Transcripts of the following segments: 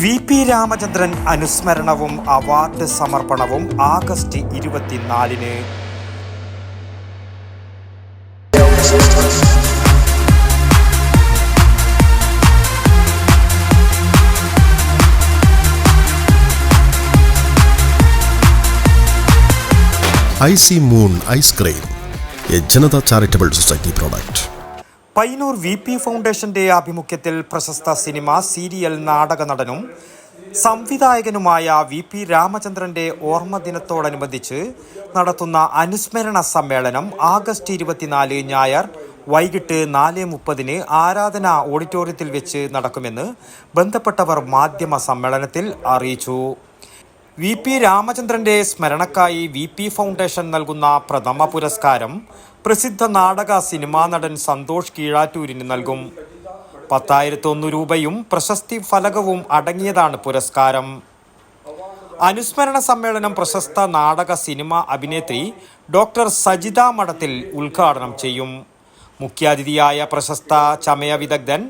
VP. Ramachandran അനുസ്മരണവും award സമർപ്പണവും August 24-ന്. Icy moon ice cream, a Janata charitable society product. Payyanur VP. ഫൗണ്ടേഷന്റെ ആഭിമുഖ്യത്തിൽ പ്രശസ്ത സിനിമ, സീരിയൽ, നാടക നടനും സംവിധായകനുമായ വി.പി. രാമചന്ദ്രന്റെ ഓർമ്മ ദിനത്തോടനുബന്ധിച്ച് നടത്തുന്ന അനുസ്മരണ സമ്മേളനം ആഗസ്റ്റ് 24 ഞായർ വൈകിട്ട് 4:30 ആരാധന ഓഡിറ്റോറിയത്തിൽ വെച്ച് നടക്കുമെന്ന് ബന്ധപ്പെട്ടവർ മാധ്യമ സമ്മേളനത്തിൽ അറിയിച്ചു. വി.പി. രാമചന്ദ്രന്റെ സ്മരണക്കായി വി.പി. ഫൗണ്ടേഷൻ നൽകുന്ന പ്രഥമ പുരസ്കാരം പ്രസിദ്ധ നാടക സിനിമാ നടൻ സന്തോഷ് കീഴാറ്റൂരിന് നൽകും. 10,001 രൂപയും പ്രശസ്തി ഫലകവും അടങ്ങിയതാണ് പുരസ്കാരം. അനുസ്മരണ സമ്മേളനം പ്രശസ്ത നാടക സിനിമ അഭിനേത്രി ഡോക്ടർ സജിത മഠത്തിൽ ഉദ്ഘാടനം ചെയ്യും. മുഖ്യാതിഥിയായ പ്രശസ്ത ചമയ വിദഗ്ധൻ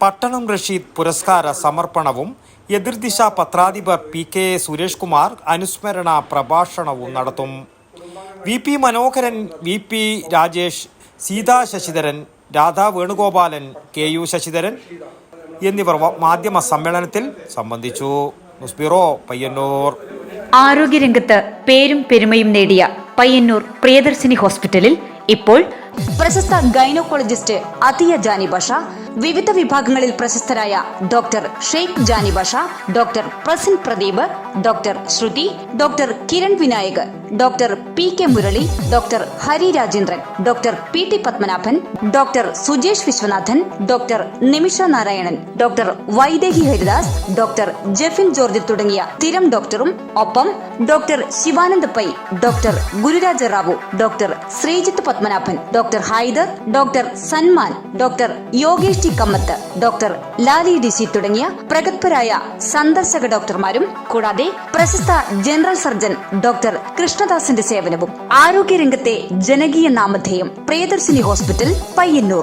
പട്ടണം റഷീദ് പുരസ്കാര സമർപ്പണവും എതിർദിശ പത്രാധിപർ പി.കെ. സുരേഷ് കുമാർ അനുസ്മരണ പ്രഭാഷണവും നടത്തും. വി.പി. മനോഹരൻ, വി.പി. രാജേഷ്, സീതാ ശശിധരൻ, രാധാ വേണുഗോപാലൻ, കെ.യു. ശശിധരൻ എന്നിവർ മാധ്യമ സമ്മേളനത്തിൽ സംബന്ധിച്ചു. News bureau, Payyanur. ആരോഗ്യരംഗത്ത് പേരും പെരുമയും നേടിയ പയ്യന്നൂർ പ്രിയദർശിനി ഹോസ്പിറ്റലിൽ ഇപ്പോൾ പ്രശസ്ത ഗൈനക്കോളജിസ്റ്റ് അതിയ ജാനി ബഷ, വിവിധ വിഭാഗങ്ങളിൽ പ്രശസ്തരായ doctor Sheikh Jani Basha, doctor Prasin Pradeep, doctor Shruthi, doctor Kiran Vinayak, doctor PK. Murali, doctor Hari Rajendran, doctor PT. Padmanabhan, doctor Sujesh Viswanathan, doctor Nimisha Narayanan, doctor Vaidehi Haridas, doctor Jefin George തുടങ്ങിയ സ്ഥിരം ഡോക്ടറും ഒപ്പം doctor Shivanand Pai, doctor Gururaja Rao, doctor Sreejith Padmanabhan, doctor Haider, doctor Sanman, doctor Yogesh T Kamath, doctor Lali DC തുടങ്ങിയ പ്രഗത്ഭരായ സന്ദർശക ഡോക്ടർമാരും കൂടാതെ പ്രശസ്ത ജനറൽ സർജൻ ഡോക്ടർ കൃഷ്ണദാസിന്റെ സേവനവും. ആരോഗ്യരംഗത്തെ ജനകീയ നാമധേയം പ്രിയദർശിനി ഹോസ്പിറ്റൽ, പയ്യന്നൂർ.